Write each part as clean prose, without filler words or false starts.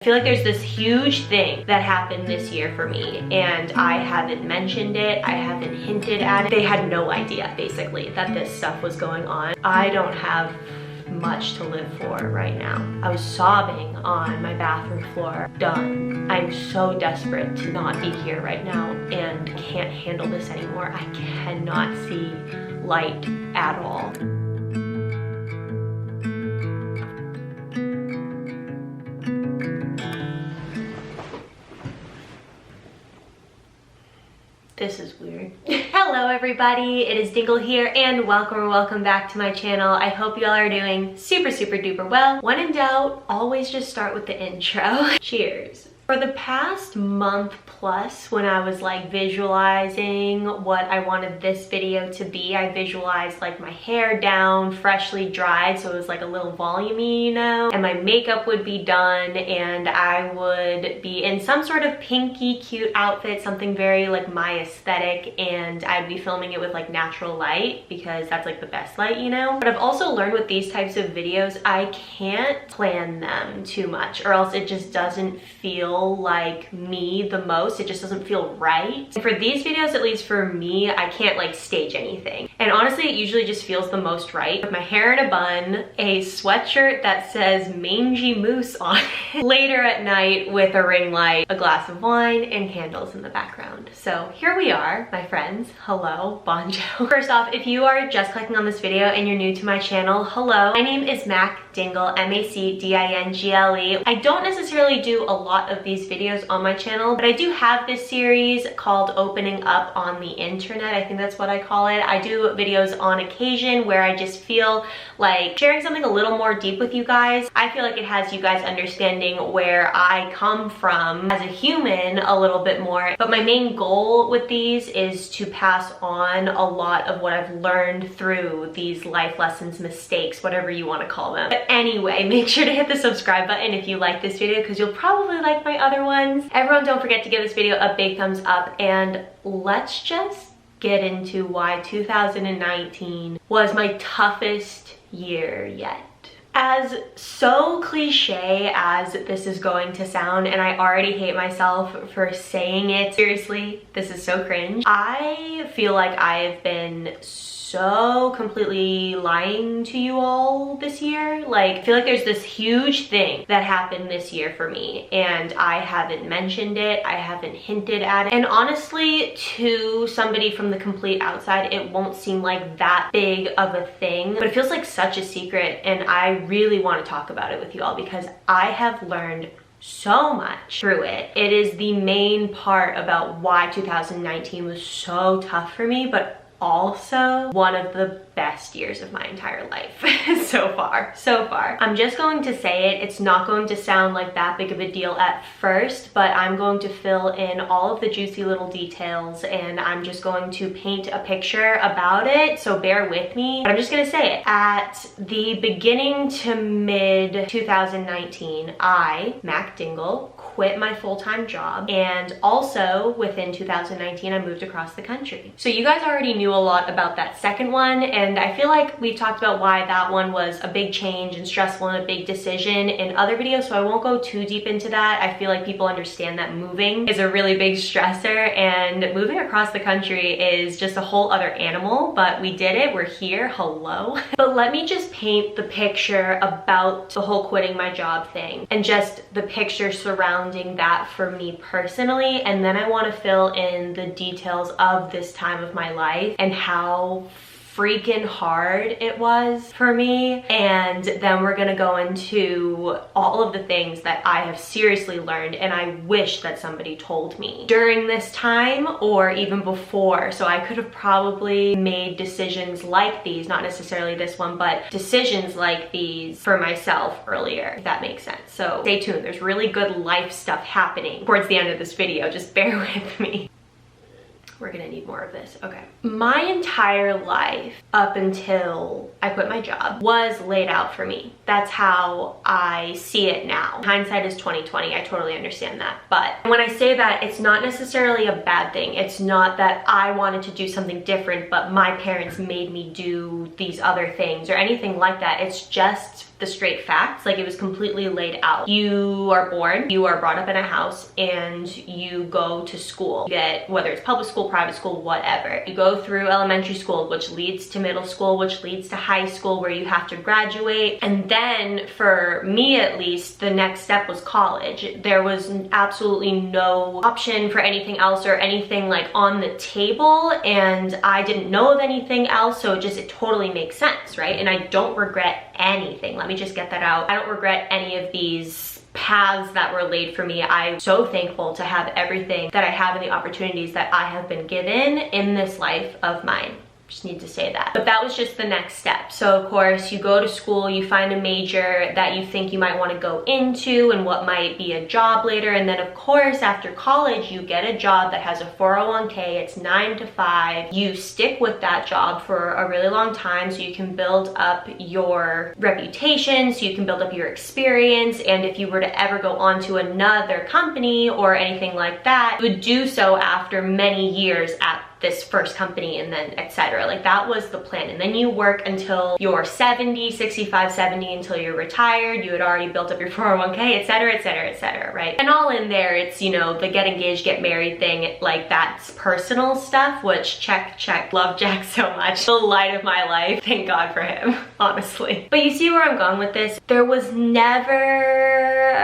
feel like there's this huge thing that happened this year for me, and I haven't mentioned it, I haven't hinted at it. They had no idea, basically, that this stuff was going on. I don't have much to live for right now. I was sobbing on my bathroom floor. Done. I'm so desperate to not be here right now and can't handle this anymore. I cannot see light at all. This is weird. Hello everybody, it is Dingle here and welcome back to my channel. I hope y'all are doing super duper well. When in doubt, always just start with the intro. Cheers. For the past month plus, when I was like visualizing what I wanted this video to be, I visualized like my hair down, freshly dried, so it was like a little volumey, you know, and my makeup would be done and I would be in some sort of pinky cute outfit, something very like my aesthetic, and I'd be filming it with like natural light because that's like the best light, you know. But I've also learned with these types of videos, I can't plan them too much or else it just doesn't feel like me the most. It just doesn't feel right. And for these videos, at least for me, I can't like stage anything. And honestly, it usually just feels the most right. With my hair in a bun, a sweatshirt that says Mangy Moose on it, later at night with a ring light, a glass of wine, and candles in the background. So here we are, my friends. Hello, Bonjo. First off, if you are just clicking on this video and you're new to my channel, hello. My name is Dingle, M-A-C-D-I-N-G-L-E. I don't necessarily do a lot of these videos on my channel, but I do have this series called Opening Up on the Internet. I think that's what I call it. I do videos on occasion where I just feel like sharing something a little more deep with you guys. I feel like it has you guys understanding where I come from as a human a little bit more. But my main goal with these is to pass on a lot of what I've learned through these life lessons, mistakes, whatever you want to call them. But anyway, make sure to hit the subscribe button if you like this video because you'll probably like my other ones. Everyone, don't forget to give this video a big thumbs up, and let's just get into why 2019 was my toughest year yet. As so cliche as this is going to sound, and I already hate myself for saying it, seriously, this is so cringe. I feel like I've been so completely lying to you all this year. Like, I feel like there's this huge thing that happened this year for me and I haven't mentioned it, I haven't hinted at it. And honestly, to somebody from the complete outside, it won't seem like that big of a thing, but it feels like such a secret, and I really want to talk about it with you all because I have learned so much through it. It is the main part about why 2019 was so tough for me, but also one of the best years of my entire life so far. I'm just going to say it. It's not going to sound like that big of a deal at first, but I'm going to fill in all of the juicy little details and I'm just going to paint a picture about it, so bear with me. But I'm just gonna say it. At the beginning to mid 2019, I, Dingle, quit my full-time job, and also within 2019 I moved across the country. So you guys already knew a lot about that second one, and I feel like we've talked about why that one was a big change and stressful and a big decision in other videos, so I won't go too deep into that. I feel like people understand that moving is a really big stressor, and moving across the country is just a whole other animal, but we did it, we're here, hello. But let me just paint the picture about the whole quitting my job thing and just the picture surrounding that for me personally, and then I want to fill in the details of this time of my life and how freaking hard it was for me, and then we're gonna go into all of the things that I have seriously learned and I wish that somebody told me during this time or even before, so I could have probably made decisions like these, not necessarily this one, but decisions like these for myself earlier, if that makes sense. So stay tuned, there's really good life stuff happening towards the end of this video, just bear with me. We're gonna need more of this. Okay. My entire life up until I quit my job was laid out for me. That's how I see it now. Hindsight is 20/20. I totally understand that. But when I say that, it's not necessarily a bad thing. It's not that I wanted to do something different, but my parents made me do these other things or anything like that. It's just the straight facts. Like, it was completely laid out. You are born, you are brought up in a house, and you go to school. You get, whether it's public school, private school, whatever. You go through elementary school, which leads to middle school, which leads to high school, where you have to graduate. And then, for me at least, the next step was college. There was absolutely no option for anything else or anything like on the table, and I didn't know of anything else, so it totally makes sense, right? And I don't regret anything. Let me just get that out. I don't regret any of these paths that were laid for me. I'm so thankful to have everything that I have and the opportunities that I have been given in this life of mine. Just need to say that. But that was just the next step. So of course, you go to school, you find a major that you think you might want to go into and what might be a job later. And then of course, after college, you get a job that has a 401k, it's 9 to 5. You stick with that job for a really long time so you can build up your reputation, so you can build up your experience. And if you were to ever go on to another company or anything like that, you would do so after many years at this first company, and then etc. Like, that was the plan. And then you work until you're 70, 65, 70, until you're retired. You had already built up your 401k, etc, etc, etc, right? And all in there, it's, you know, the get engaged, get married thing, like, that's personal stuff, which check. Love Jack so much. The light of my life. Thank God for him, honestly. But you see where I'm going with this? There was never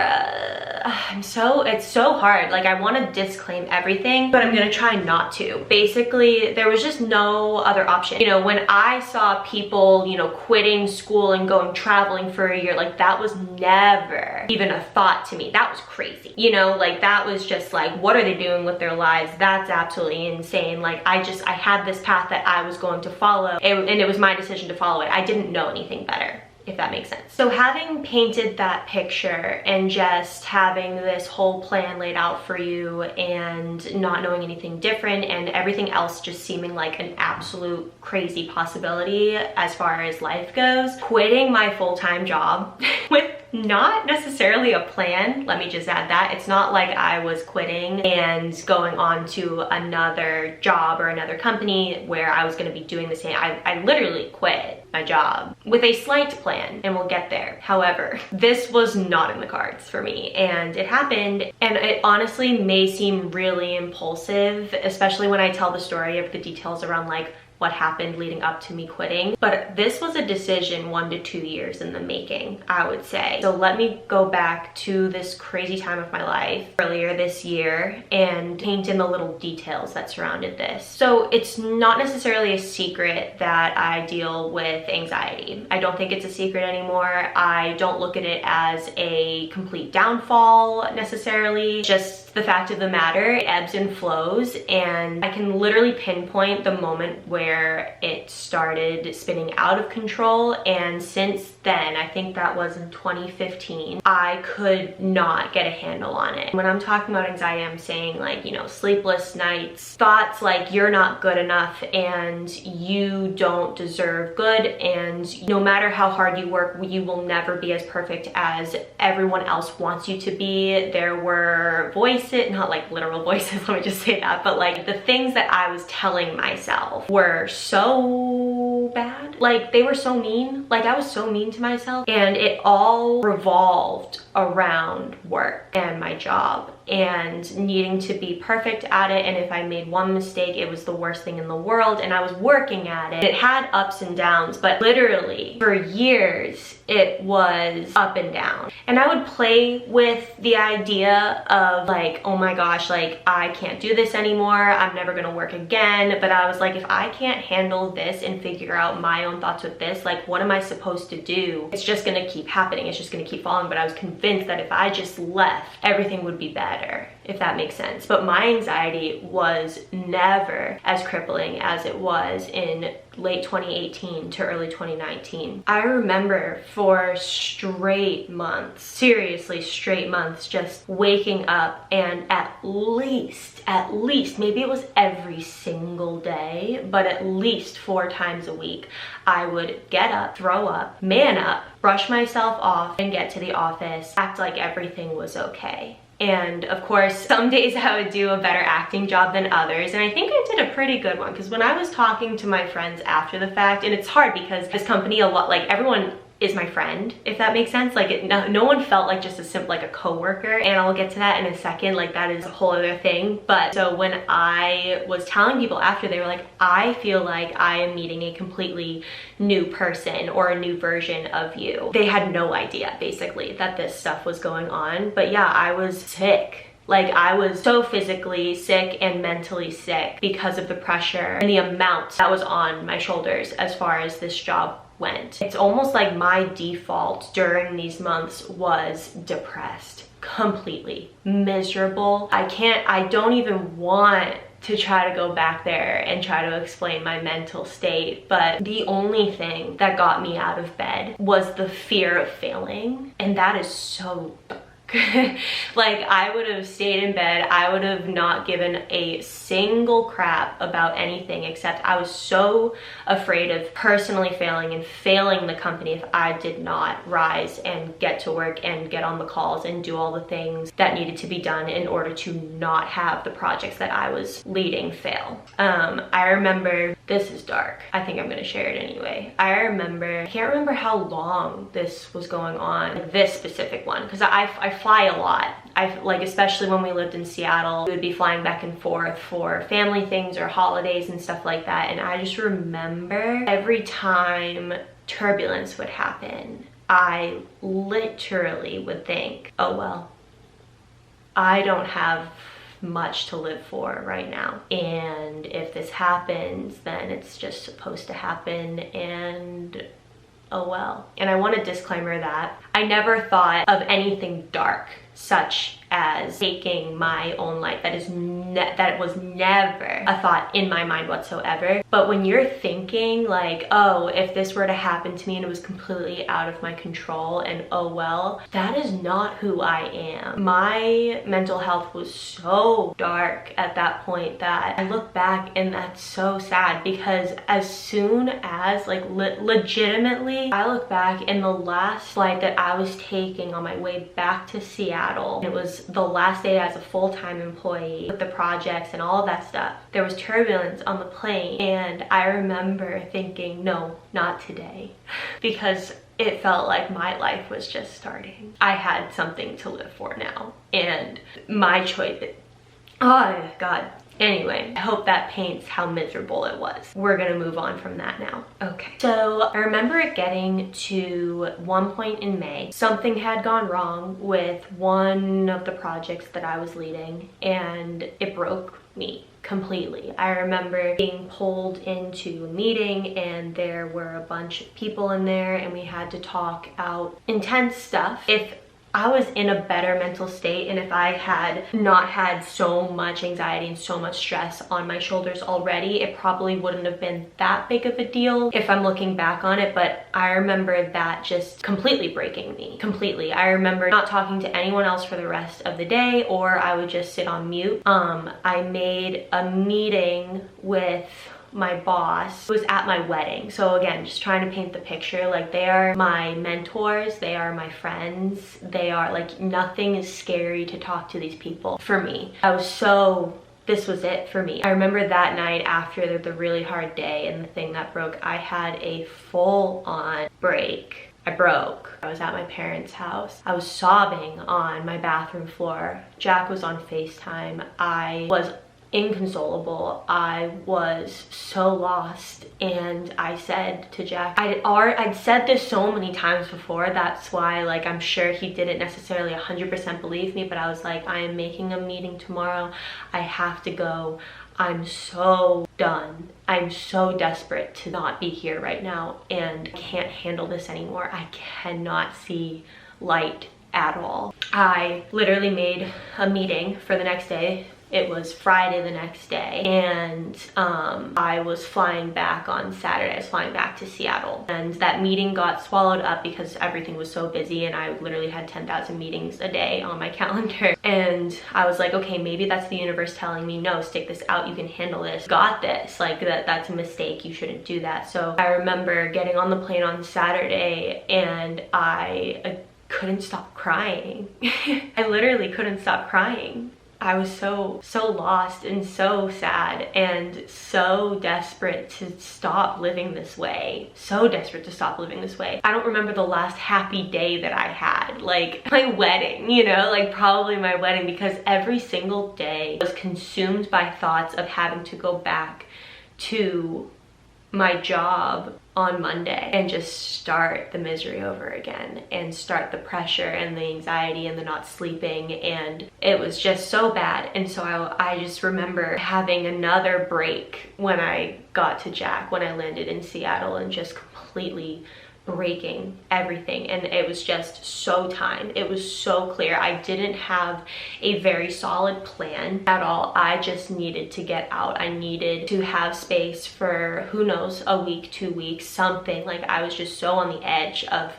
it's so hard. Like, I want to disclaim everything, but I'm gonna try not to. Basically, there was just no other option. You know, when I saw people, you know, quitting school and going traveling for a year, like, that was never even a thought to me. That was crazy. You know, like, that was just like, what are they doing with their lives? That's absolutely insane. Like, I had this path that I was going to follow, and it was my decision to follow it. I didn't know anything better, if that makes sense. So having painted that picture and just having this whole plan laid out for you and not knowing anything different and everything else just seeming like an absolute crazy possibility as far as life goes, quitting my full-time job with not necessarily a plan. Let me just add that. It's not like I was quitting and going on to another job or another company where I was going to be doing the same. I literally quit my job with a slight plan, and we'll get there. However, this was not in the cards for me, and it happened, and it honestly may seem really impulsive, especially when I tell the story of the details around like what happened leading up to me quitting. But this was a decision 1 to 2 years in the making, I would say. So let me go back to this crazy time of my life earlier this year and paint in the little details that surrounded this. So it's not necessarily a secret that I deal with anxiety. I don't think it's a secret anymore. I don't look at it as a complete downfall necessarily. Just the fact of the matter, it ebbs and flows, and I can literally pinpoint the moment where it started spinning out of control. And since then, I think that was in 2015, I could not get a handle on it. When I'm talking about anxiety, I'm saying, like, you know, sleepless nights, thoughts like you're not good enough and you don't deserve good, and no matter how hard you work, you will never be as perfect as everyone else wants you to be. There were voices, not like literal voices, let me just say that, but like the things that I was telling myself were so bad. Like, they were so mean. Like, I was so mean to myself, and it all revolved around work and my job and needing to be perfect at it. And if I made one mistake, it was the worst thing in the world, and I was working at it. It had ups and downs, but literally for years it was up and down. And I would play with the idea of like, oh my gosh, like, I can't do this anymore, I'm never gonna work again. But I was like, if I can't handle this and figure out my own thoughts with this, like, what am I supposed to do? It's just gonna keep happening, it's just gonna keep falling. But I was convinced that if I just left, everything would be better, if that makes sense. But my anxiety was never as crippling as it was in late 2018 to early 2019. I remember for straight months, seriously straight months, just waking up and at least, maybe it was every single day, but at least 4 times a week, I would get up, throw up, man up, brush myself off, and get to the office, act like everything was okay. And of course, some days I would do a better acting job than others, and I think I did a pretty good one, because when I was talking to my friends after the fact, and it's hard because this company, a lot, like, everyone is my friend, if that makes sense. Like no one felt like just a simple, like a coworker, and I'll get to that in a second. Like that is a whole other thing. But so when I was telling people after, they were like, I feel like I am meeting a completely new person or a new version of you. They had no idea basically that this stuff was going on. But yeah, I was sick. Like I was so physically sick and mentally sick because of the pressure and the amount that was on my shoulders as far as this job went. It's almost like my default during these months was depressed, completely miserable. I don't even want to try to go back there and try to explain my mental state, but the only thing that got me out of bed was the fear of failing, and that is so dark. Like I would have stayed in bed, I would have not given a single crap about anything, except I was so afraid of personally failing and failing the company if I did not rise and get to work and get on the calls and do all the things that needed to be done in order to not have the projects that I was leading fail. I remember, this is dark, I think I'm gonna share it anyway. I can't remember how long this was going on, like this specific one, because I fly a lot. Like, especially when we lived in Seattle, we would be flying back and forth for family things or holidays and stuff like that. And I just remember every time turbulence would happen, I literally would think, oh well, I don't have much to live for right now, and if this happens, then it's just supposed to happen, and oh well. And I want a disclaimer that I never thought of anything dark, such as taking my own life. That was never a thought in my mind whatsoever. But when you're thinking like, oh, if this were to happen to me and it was completely out of my control, and oh well, that is not who I am. My mental health was so dark at that point that I look back and that's so sad, because as soon as, like, legitimately, I look back and the last flight that I was taking on my way back to Seattle, it was the last day as a full-time employee with the projects and all of that stuff. There was turbulence on the plane, and I remember thinking, no, not today, because it felt like my life was just starting. I had something to live for now, and my choice, oh God. Anyway, I hope that paints how miserable it was. We're gonna move on from that now. Okay, so I remember it getting to one point in May. Something had gone wrong with one of the projects that I was leading, and it broke me completely. I remember being pulled into a meeting, and there were a bunch of people in there, and we had to talk out intense stuff. If I was in a better mental state, and if I had not had so much anxiety and so much stress on my shoulders already, it probably wouldn't have been that big of a deal if I'm looking back on it. But I remember that just completely breaking me, completely. I remember not talking to anyone else for the rest of the day, or I would just sit on mute. I made a meeting with my boss, who was at my wedding. So again, just trying to paint the picture, like, they are my mentors, they are my friends, they are like, nothing is scary to talk to these people for me. This was it for me. I remember that night after the really hard day and the thing that broke, I had a full-on break. I broke. I was at my parents' house. I was sobbing on my bathroom floor. Jack was on FaceTime. I was inconsolable. I was so lost, and I said to Jack, I'd said this so many times before, that's why, like, I'm sure he didn't necessarily 100% believe me, but I was like, I am making a meeting tomorrow, I have to go, I'm so done, I'm so desperate to not be here right now, and I can't handle this anymore. I cannot see light at all. I literally made a meeting for the next day. It was Friday the next day, and I was flying back on Saturday. I was flying back to Seattle, and that meeting got swallowed up because everything was so busy, and I literally had 10,000 meetings a day on my calendar. And I was like, okay, maybe that's the universe telling me, no, stick this out, you can handle this, got this, like, that's a mistake, you shouldn't do that. So I remember getting on the plane on Saturday, and I couldn't stop crying. I literally couldn't stop crying. I was so lost and so sad and so desperate to stop living this way. So desperate to stop living this way. I don't remember the last happy day that I had. Like my wedding, you know, like probably my wedding, because every single day was consumed by thoughts of having to go back to my job on Monday and just start the misery over again and start the pressure and the anxiety and the not sleeping, and it was just so bad. And so I just remember having another break when I got to Jack, when I landed in Seattle, and just completely breaking everything. And it was just so timed. It was so clear. I didn't have a very solid plan at all. I just needed to get out. I needed to have space for, who knows, a week, 2 weeks, something. Like I was just so on the edge of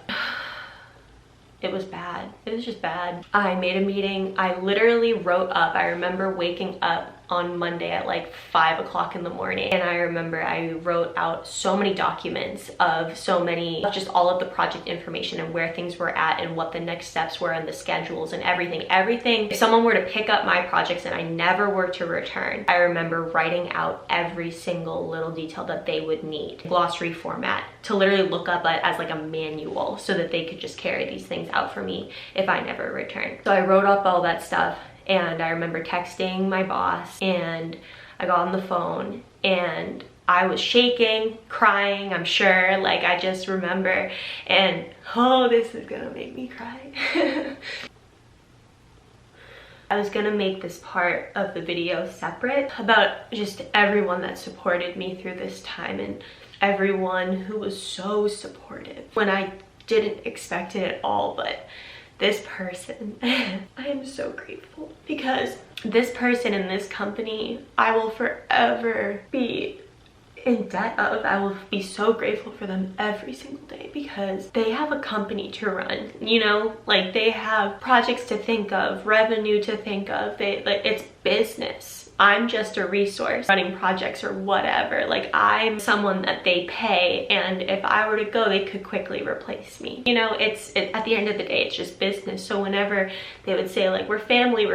it was bad. It was just bad. I made a meeting. I literally wrote up. I remember waking up on Monday at like 5 o'clock in the morning, and I remember I wrote out so many documents of just all of the project information and where things were at and what the next steps were and the schedules and everything. If someone were to pick up my projects and I never were to return, I remember writing out every single little detail that they would need, glossary format, to literally look up as like a manual so that they could just carry these things out for me if I never returned. So I wrote up all that stuff. And I remember texting my boss, and I got on the phone and I was shaking, crying, I'm sure. Like I just remember, and oh, this is gonna make me cry. I was gonna make this part of the video separate about just everyone that supported me through this time and everyone who was so supportive when I didn't expect it at all. But this person, I am so grateful, because this person in this company, I will forever be in debt of. I will be so grateful for them every single day, because they have a company to run, you know, like they have projects to think of, revenue to think of. It's business. I'm just a resource running projects or whatever. Like I'm someone that they pay, and if I were to go, they could quickly replace me. You know, at the end of the day, it's just business. So whenever they would say like, we're family,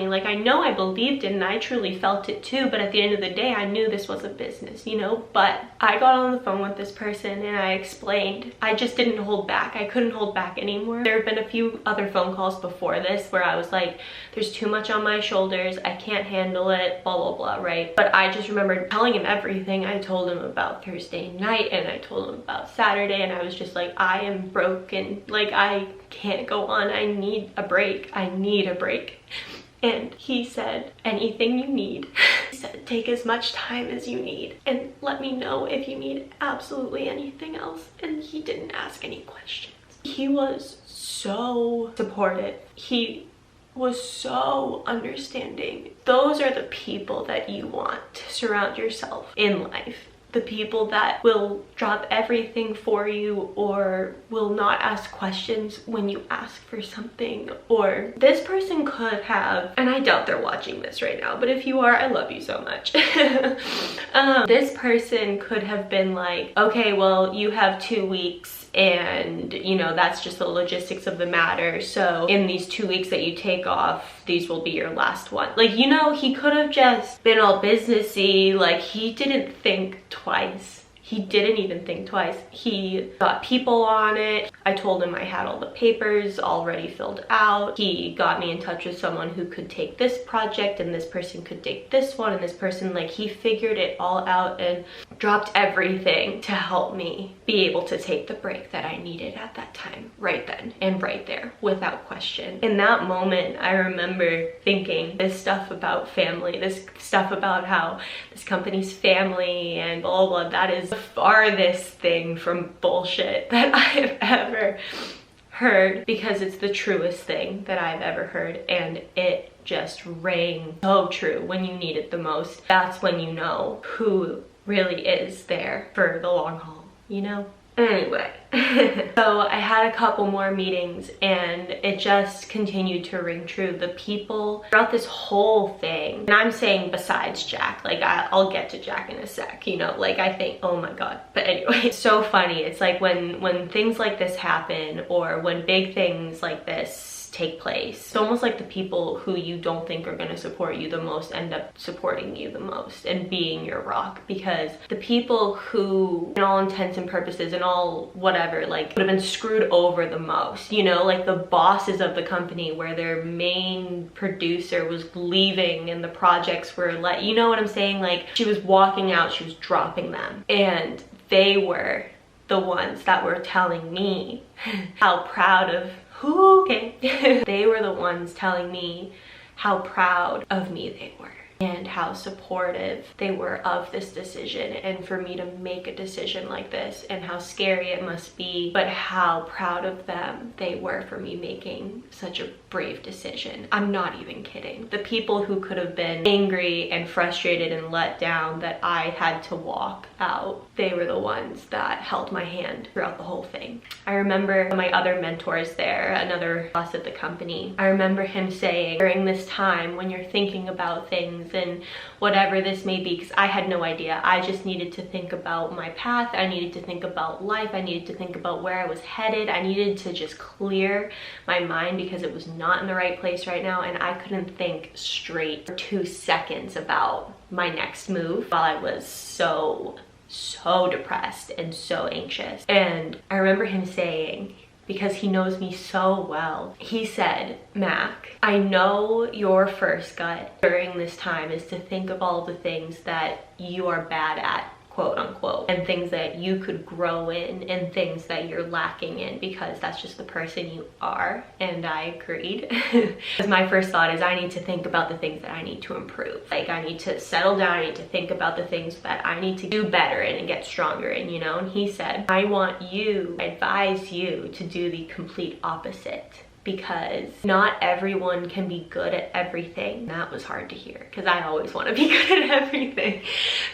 like I know I believed it and I truly felt it too, but at the end of the day, I knew this was a business, you know. But I got on the phone with this person and I explained. I just didn't hold back. I couldn't hold back anymore. There have been a few other phone calls before this where I was like, there's too much on my shoulders, I can't handle it, blah blah blah, right? But I just remember telling him everything. I told him about Thursday night, and I told him about Saturday, and I was just like, I am broken, like I can't go on, I need a break, I need a break. And he said, anything you need. He said, take as much time as you need and let me know if you need absolutely anything else. And he didn't ask any questions. He was so supportive. He was so understanding. Those are the people that you want to surround yourself in life. The people that will drop everything for you, or will not ask questions when you ask for something. Or this person could have, and I doubt they're watching this right now, but if you are, I love you so much. This person could have been like, okay, well, you have 2 weeks, and you know, that's just the logistics of the matter. So in these 2 weeks that you take off, these will be your last one. Like, you know, he could have just been all businessy. Like he didn't think twice. He didn't even think twice. He got people on it. I told him I had all the papers already filled out. He got me in touch with someone who could take this project, and this person could take this one, and this person, like he figured it all out and dropped everything to help me be able to take the break that I needed at that time, right then and right there, without question. In that moment, I remember thinking this stuff about family, this stuff about how this company's family and blah, blah, blah, that is the farthest thing from bullshit that I have ever heard, because it's the truest thing that I've ever heard, and it just rang so true when you need it the most. That's when you know who really is there for the long haul, you know? Anyway, so I had a couple more meetings, and it just continued to ring true. The people throughout this whole thing, and I'm saying besides Jack, like I'll get to Jack in a sec, you know, like I think, oh my god. But anyway, it's so funny. It's like when things like this happen, or when big things like this take place. It's almost like the people who you don't think are going to support you the most end up supporting you the most and being your rock, because the people who, in all intents and purposes and all whatever, like would have been screwed over the most, you know, like the bosses of the company where their main producer was leaving and the projects were like, you know what I'm saying? Like she was walking out, she was dropping them, and they were the ones that were telling me how proud of they were the ones telling me how proud of me they were and how supportive they were of this decision, and for me to make a decision like this, and how scary it must be, but how proud of them they were for me making such a brave decision. I'm not even kidding. The people who could have been angry and frustrated and let down that I had to walk out, they were the ones that held my hand throughout the whole thing. I remember my other mentors there, another boss at the company, I remember him saying, during this time when you're thinking about things and whatever this may be, because I had no idea, I just needed to think about my path, I needed to think about life, I needed to think about where I was headed, I needed to just clear my mind because it was not in the right place right now, and I couldn't think straight for 2 seconds about my next move while I was so depressed and so anxious. And I remember him saying, because he knows me so well, he said, Mac, I know your first gut during this time is to think of all the things that you are bad at, quote unquote, and things that you could grow in and things that you're lacking in, because that's just the person you are. And I agreed. Because my first thought is I need to think about the things that I need to improve. Like I need to settle down, I need to think about the things that I need to do better in and get stronger in, you know? And he said, I advise you to do the complete opposite, because not everyone can be good at everything. That was hard to hear because I always want to be good at everything.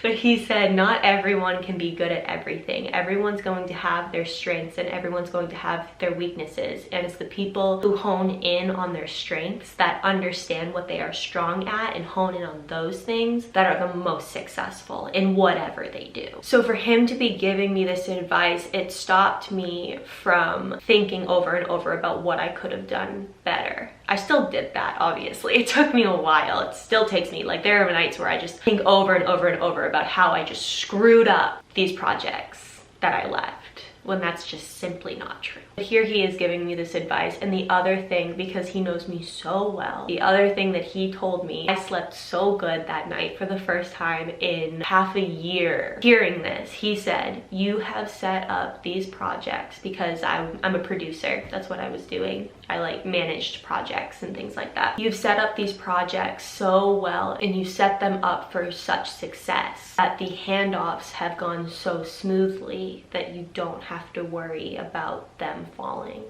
But he said not everyone can be good at everything. Everyone's going to have their strengths and everyone's going to have their weaknesses. And it's the people who hone in on their strengths, that understand what they are strong at and hone in on those things, that are the most successful in whatever they do. So for him to be giving me this advice, it stopped me from thinking over and over about what I could have done better. I still did that, obviously. It took me a while. It still takes me, like there are nights where I just think over and over and over about how I just screwed up these projects that I left, when that's just simply not true. But here he is giving me this advice. And the other thing, because he knows me so well, the other thing that he told me, I slept so good that night for the first time in half a year. Hearing this, he said, you have set up these projects, because I'm a producer. That's what I was doing. I like managed projects and things like that. You've set up these projects so well and you set them up for such success that the handoffs have gone so smoothly that you don't have to worry about them falling.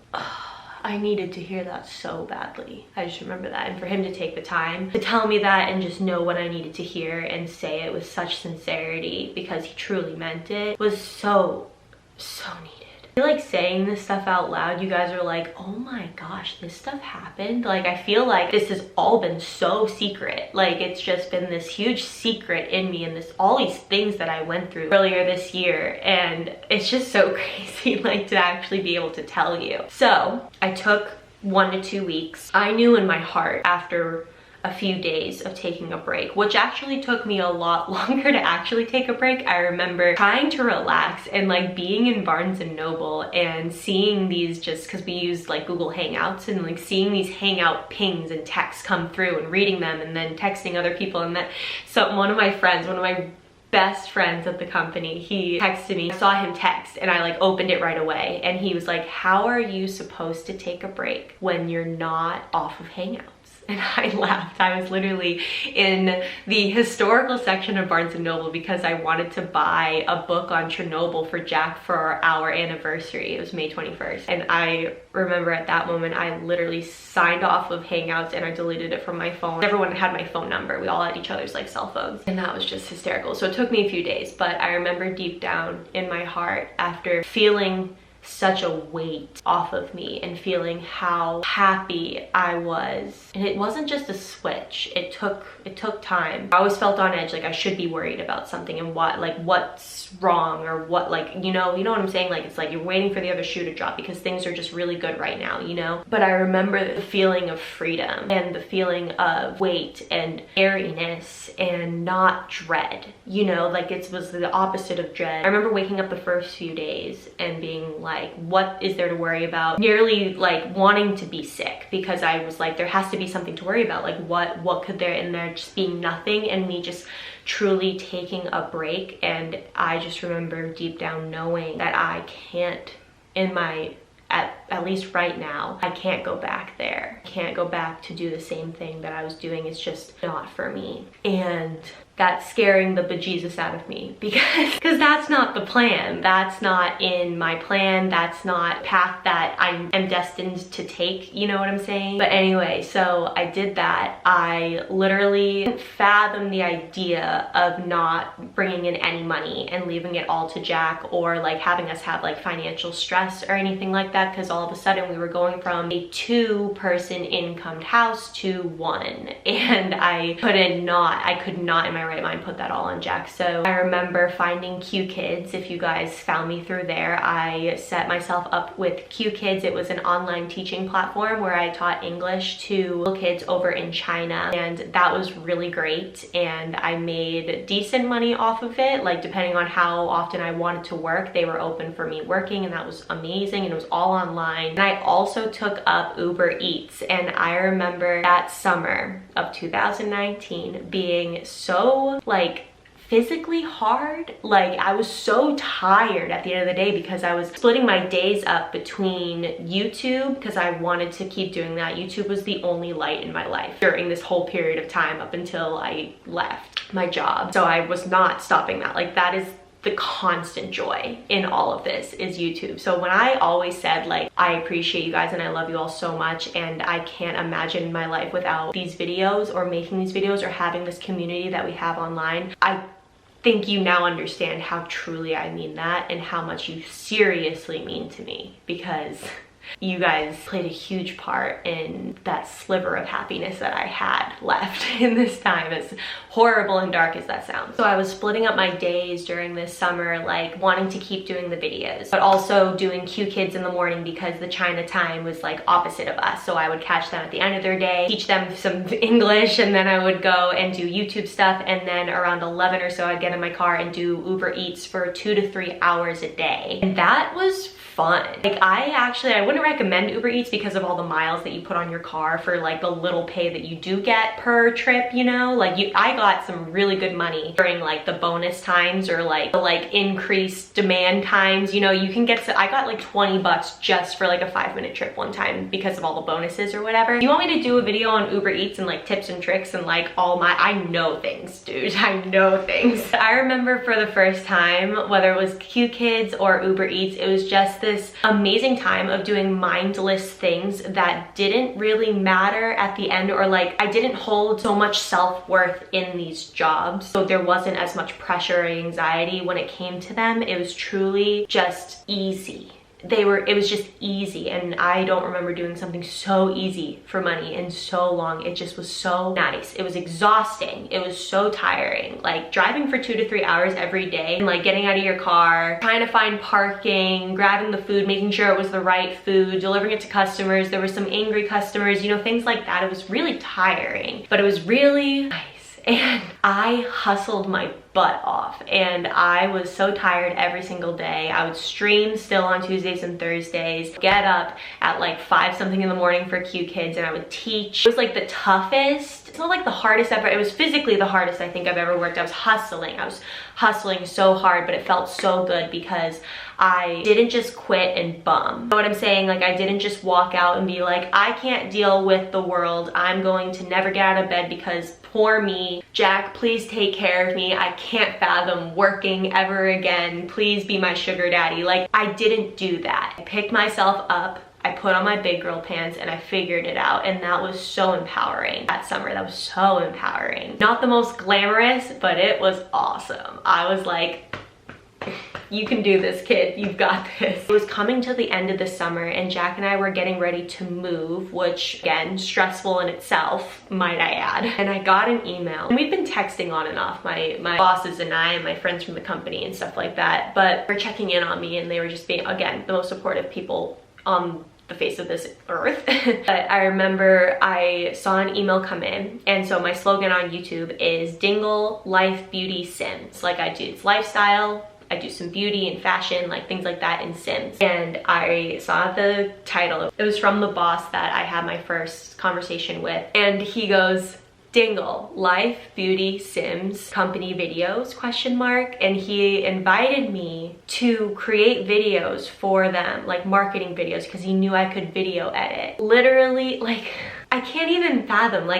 I needed to hear that so badly. I just remember that. And for him to take the time to tell me that and just know what I needed to hear and say it with such sincerity, because he truly meant it, was so needed. I feel like saying this stuff out loud, you guys are like, oh my gosh, this stuff happened. Like I feel like this has all been so secret. Like it's just been this huge secret in me, and all these things that I went through earlier this year, and it's just so crazy like to actually be able to tell you. So I took 1 to 2 weeks. I knew in my heart after a few days of taking a break, which actually took me a lot longer to actually take a break. I remember trying to relax and like being in Barnes and Noble and seeing these, just because we used like Google Hangouts, and like seeing these Hangout pings and texts come through and reading them and then texting other people. And that, so one of my best friends at the company, he texted me. I saw him text and I like opened it right away, and he was like, how are you supposed to take a break when you're not off of Hangouts? And I laughed. I was literally in the historical section of Barnes & Noble because I wanted to buy a book on Chernobyl for Jack for our anniversary. It was May 21st. And I remember at that moment, I literally signed off of Hangouts and I deleted it from my phone. Everyone had my phone number. We all had each other's like cell phones. And that was just hysterical. So it took me a few days, but I remember deep down in my heart, after feeling such a weight off of me and feeling how happy I was. And it wasn't just a switch. It took time. I always felt on edge, like I should be worried about something and what's wrong or what, like, you know what I'm saying? Like, it's like you're waiting for the other shoe to drop because things are just really good right now, you know? But I remember the feeling of freedom and the feeling of weight and airiness and not dread, you know, like it was the opposite of dread. I remember waking up the first few days and being like, what is there to worry about? Nearly like wanting to be sick because I was like, there has to be something to worry about. Like what could there, and there just being nothing, and me just truly taking a break. And I just remember deep down knowing that I can't, at least right now, I can't go back there. I can't go back to do the same thing that I was doing. It's just not for me. And that's scaring the bejesus out of me because that's not the plan. That's not in my plan. That's not a path that I am destined to take. You know what I'm saying? But anyway, so I did that. I literally didn't fathom the idea of not bringing in any money and leaving it all to Jack, or like having us have like financial stress or anything like that, because all of a sudden we were going from a 2-person incomed house to 1, and I could not in my right mind put that all on Jack. So I remember finding Q Kids. If you guys found me through there, I set myself up with Q Kids. It was an online teaching platform where I taught English to little kids over in China, and that was really great, and I made decent money off of it. Like, depending on how often I wanted to work, they were open for me working, and that was amazing, and it was all online. And I also took up Uber Eats, and I remember that summer of 2019 being so like physically hard. Like, I was so tired at the end of the day because I was splitting my days up between YouTube, because I wanted to keep doing that. YouTube was the only light in my life during this whole period of time up until I left my job. So I was not stopping that. Like, that is the constant joy in all of this, is YouTube. So when I always said, like, I appreciate you guys and I love you all so much, and I can't imagine my life without these videos or making these videos or having this community that we have online, I think you now understand how truly I mean that and how much you seriously mean to me, because you guys played a huge part in that sliver of happiness that I had left in this time, as horrible and dark as that sounds. So I was splitting up my days during this summer, like wanting to keep doing the videos, but also doing Q Kids in the morning because the China time was like opposite of us. So I would catch them at the end of their day, teach them some English, and then I would go and do YouTube stuff. And then around 11 or so, I'd get in my car and do Uber Eats for 2 to 3 hours a day. And that was fun. Like, I wouldn't recommend Uber Eats because of all the miles that you put on your car for like the little pay that you do get per trip, you know? Like, I got some really good money during like the bonus times, or like the increased demand times, you know? You can get, I got like 20 bucks just for like a 5-minute trip one time because of all the bonuses or whatever. Do you want me to do a video on Uber Eats and like tips and tricks and like I know things, dude. I know things. I remember for the first time, whether it was Q Kids or Uber Eats, it was just this amazing time of doing mindless things that didn't really matter at the end, or like I didn't hold so much self-worth in these jobs, so there wasn't as much pressure or anxiety when it came to them. It was truly just easy. It was just easy, and I don't remember doing something so easy for money in so long. It just was so nice. It was exhausting. It was so tiring. Like, driving for 2 to 3 hours every day, and like getting out of your car, trying to find parking, grabbing the food, making sure it was the right food, delivering it to customers. There were some angry customers, you know, things like that. It was really tiring, but it was really nice. And I hustled my butt off, and I was so tired every single day. I would stream still on Tuesdays and Thursdays, get up at like 5 something in the morning for Q Kids, and I would teach. It was like the toughest, it's not like the hardest ever, it was physically the hardest I think I've ever worked. I was hustling so hard, but it felt so good because I didn't just quit and bum. You know what I'm saying? Like, I didn't just walk out and be like, I can't deal with the world, I'm going to never get out of bed because poor me. Jack, please take care of me. I can't fathom working ever again. Please be my sugar daddy. Like, I didn't do that. I picked myself up, I put on my big girl pants, and I figured it out, and that was so empowering. That summer, that was so empowering. Not the most glamorous, but it was awesome. I was like, You can do this, kid. You've got this. It was coming to the end of the summer and Jack and I were getting ready to move, which again, stressful in itself, might I add. And I got an email. And we've been texting on and off, my bosses and I and my friends from the company and stuff like that. But they're checking in on me and they were just being, again, the most supportive people on the face of this earth. But I remember I saw an email come in, and so my slogan on YouTube is Dingle, Life, Beauty, Sims. Like I do, it's lifestyle, I do some beauty and fashion, like things like that in Sims. And I saw the title. It was from the boss that I had my first conversation with, and he goes, Dingle, Life, Beauty, Sims, Company Videos, question mark. And he invited me to create videos for them, like marketing videos, because he knew I could video edit. Literally, like, I can't even fathom,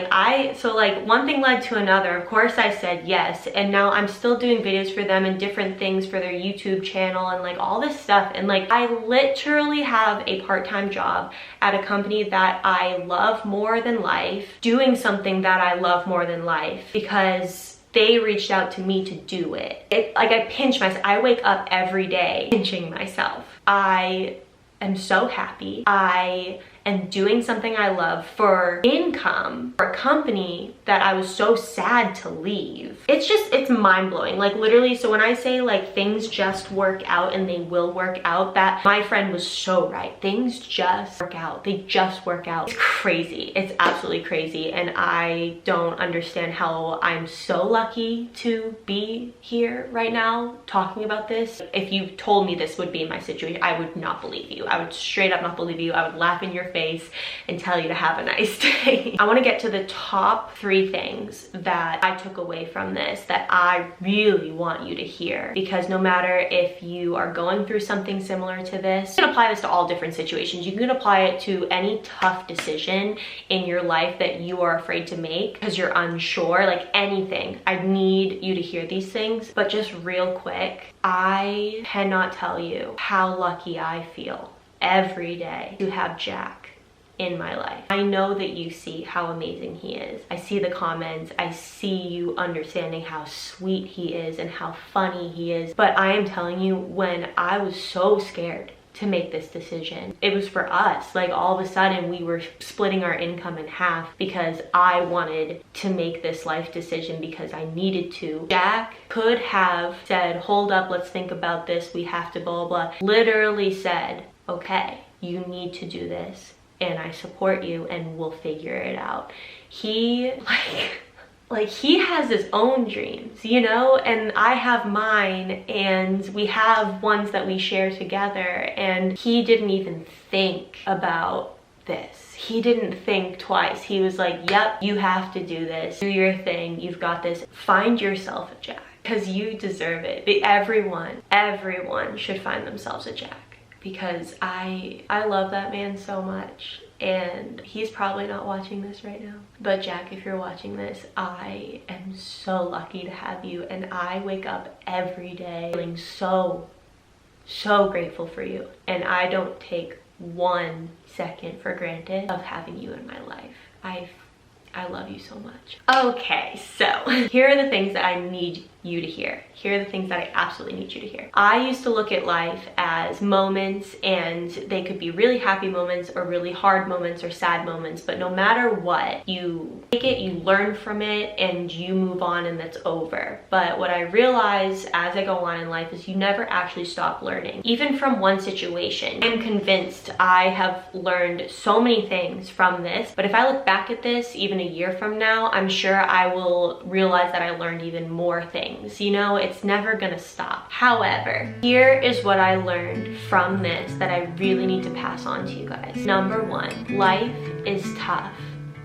so one thing led to another. Of course I said yes, and now I'm still doing videos for them and different things for their YouTube channel and like all this stuff. And like, I literally have a part-time job at a company that I love more than life, doing something that I love more than life because they reached out to me to do it. Like I pinch myself, I wake up every day pinching myself. I am so happy. I am doing something I love for income, for a company that I was so sad to leave. It's mind-blowing. Like literally, so when I say like things just work out and they will work out, that my friend was so right. Things just work out. They just work out. It's crazy. It's absolutely crazy. And I don't understand how I'm so lucky to be here right now talking about this. If you told me this would be my situation, I would not believe you. I would straight up not believe you. I would laugh in your face and tell you to have a nice day. I want to get to the top 3 things that I took away from this that I really want you to hear, because no matter if you are going through something similar to this, you can apply this to all different situations. You can apply it to any tough decision in your life that you are afraid to make because you're unsure, like anything. I need you to hear these things. But just real quick, I cannot tell you how lucky I feel every day to have Jack in my life. I know that you see how amazing he is. I see the comments. I see you understanding how sweet he is and how funny he is. But I am telling you, when I was so scared to make this decision, it was for us. Like all of a sudden we were splitting our income in half because I wanted to make this life decision because I needed to. Jack could have said, hold up, let's think about this. We have to blah, blah, blah. Literally said, okay, you need to do this and I support you and we'll figure it out. He he has his own dreams, you know, and I have mine, and we have ones that we share together, and he didn't even think about this. He didn't think twice. He was like, yep, you have to do this. Do your thing. You've got this. Find yourself a Jack because you deserve it. Everyone should find themselves a Jack. Because I love that man so much, and he's probably not watching this right now. But Jack, if you're watching this, I am so lucky to have you, and I wake up every day feeling so grateful for you. And I don't take 1 second for granted of having you in my life. I love you so much. Okay, so here are the things that I need you to hear. Here are the things that I absolutely need you to hear. I used to look at life as moments, and they could be really happy moments or really hard moments or sad moments, but no matter what, you take it, you learn from it, and you move on, and that's over. But what I realize as I go on in life is you never actually stop learning, even from one situation. I'm convinced I have learned so many things from this, but if I look back at this even a year from now, I'm sure I will realize that I learned even more things. You know, it's never gonna stop. However, here is what I learned from this that I really need to pass on to you guys. Number 1, life is tough,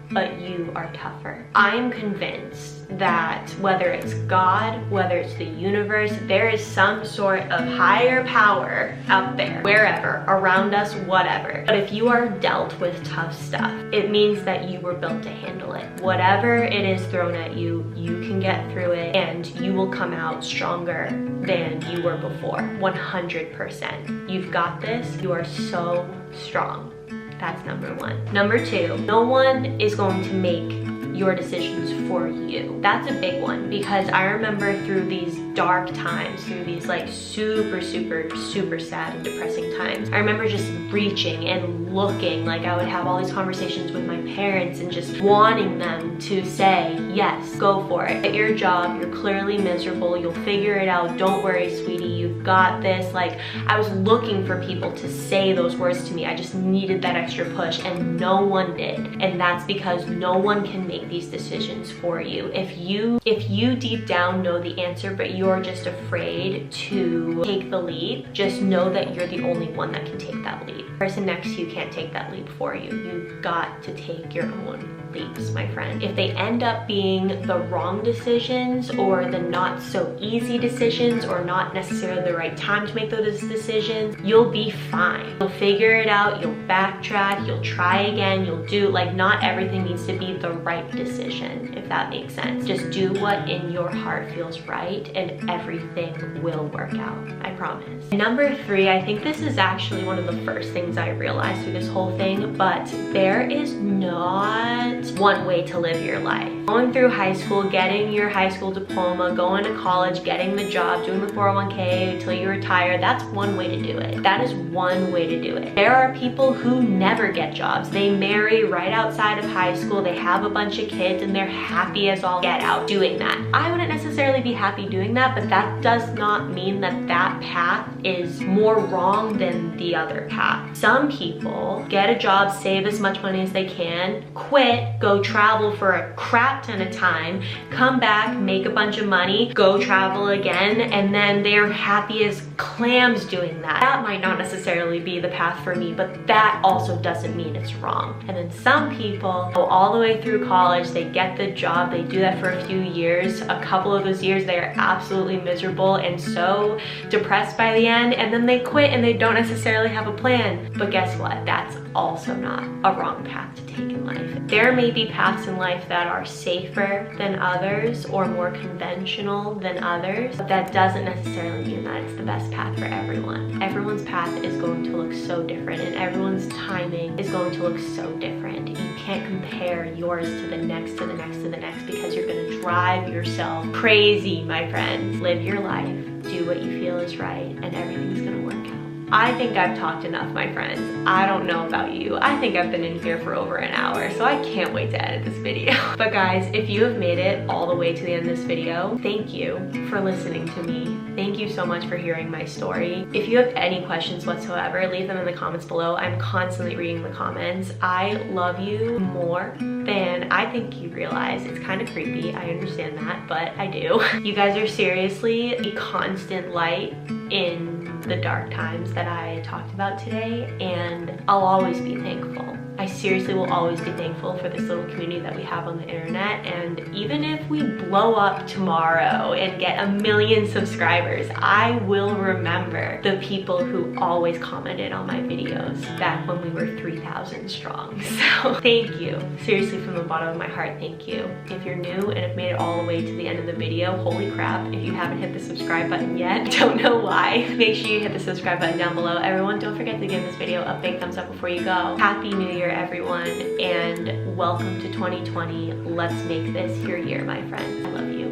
but you are tougher. I'm convinced that whether it's God, whether it's the universe, there is some sort of higher power out there, wherever, around us, whatever. But if you are dealt with tough stuff, it means that you were built to handle it. Whatever it is thrown at you, you can get through it, and you will come out stronger than you were before, 100%. You've got this. You are so strong. That's number 1. Number 2, no one is going to make your decisions for you. That's a big one, because I remember through these dark times, through these like super sad and depressing times, I remember just reaching and looking. Like I would have all these conversations with my parents and just wanting them to say, yes, go for it. Get your job, you're clearly miserable, you'll figure it out, don't worry sweetie, you've got this. Like I was looking for people to say those words to me. I just needed that extra push, and no one did. And that's because no one can make these decisions for you. If you deep down know the answer, but you're just afraid to take the leap, just know that you're the only one that can take that leap. The person next to you can't take that leap for you. You've got to take your own leaps, my friend. If they end up being the wrong decisions, or the not so easy decisions, or not necessarily the right time to make those decisions, you'll be fine. You'll figure it out, you'll backtrack, you'll try again, you'll do, like, not everything needs to be the right decision, if that makes sense. Just do what in your heart feels right, and everything will work out, I promise. Number 3, I think this is actually one of the first things I realized through this whole thing, but there is not one way to live your life. Going through high school, getting your high school diploma, going to college, getting the job, doing the 401k until you retire, that's one way to do it. That is one way to do it. There are people who never get jobs. They marry right outside of high school, they have a bunch of kids, and they're happy as all get out doing that. I wouldn't necessarily be happy doing that, but that does not mean that that path is more wrong than the other path. Some people get a job, save as much money as they can, quit, go travel for a crap ton of time, come back, make a bunch of money, go travel again, and then they're happy as clams doing that. That might not necessarily be the path for me, but that also doesn't mean it's wrong. And then some people go all the way through college, they get the job, they do that for a few years. A couple of those years they are absolutely miserable and so depressed by the end, and then they quit and they don't necessarily have a plan. But guess what? That's also not a wrong path to take in life. There may be paths in life that are safer than others or more conventional than others, but that doesn't necessarily mean that it's the best path for everyone. Everyone's path is going to look so different, and everyone's timing is going to look so different. You can't compare yours to the next, to the next, to the next, because you're gonna drive yourself crazy, my friends. Live your life, do what you feel is right, and everything's gonna work out. I think I've talked enough, my friends. I don't know about you. I think I've been in here for over an hour, so I can't wait to edit this video. But guys, if you have made it all the way to the end of this video, thank you for listening to me. Thank you so much for hearing my story. If you have any questions whatsoever, leave them in the comments below. I'm constantly reading the comments. I love you more than I think you realize. It's kind of creepy, I understand that, but I do. You guys are seriously a constant light in the dark times that I talked about today, and I'll always be thankful. I seriously will always be thankful for this little community that we have on the internet, and even if we blow up tomorrow and get 1 million subscribers, I will remember the people who always commented on my videos back when we were 3,000 strong. So thank you. Seriously, from the bottom of my heart, thank you. If you're new and have made it all the way to the end of the video, holy crap, if you haven't hit the subscribe button yet, don't know why. Make sure you hit the subscribe button down below. Everyone, don't forget to give this video a big thumbs up before you go. Happy New Year, everyone, and welcome to 2020. Let's make this your year, my friends. I love you.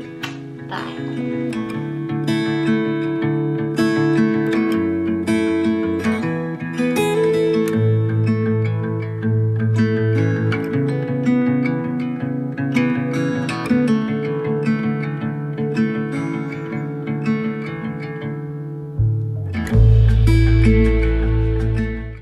Bye.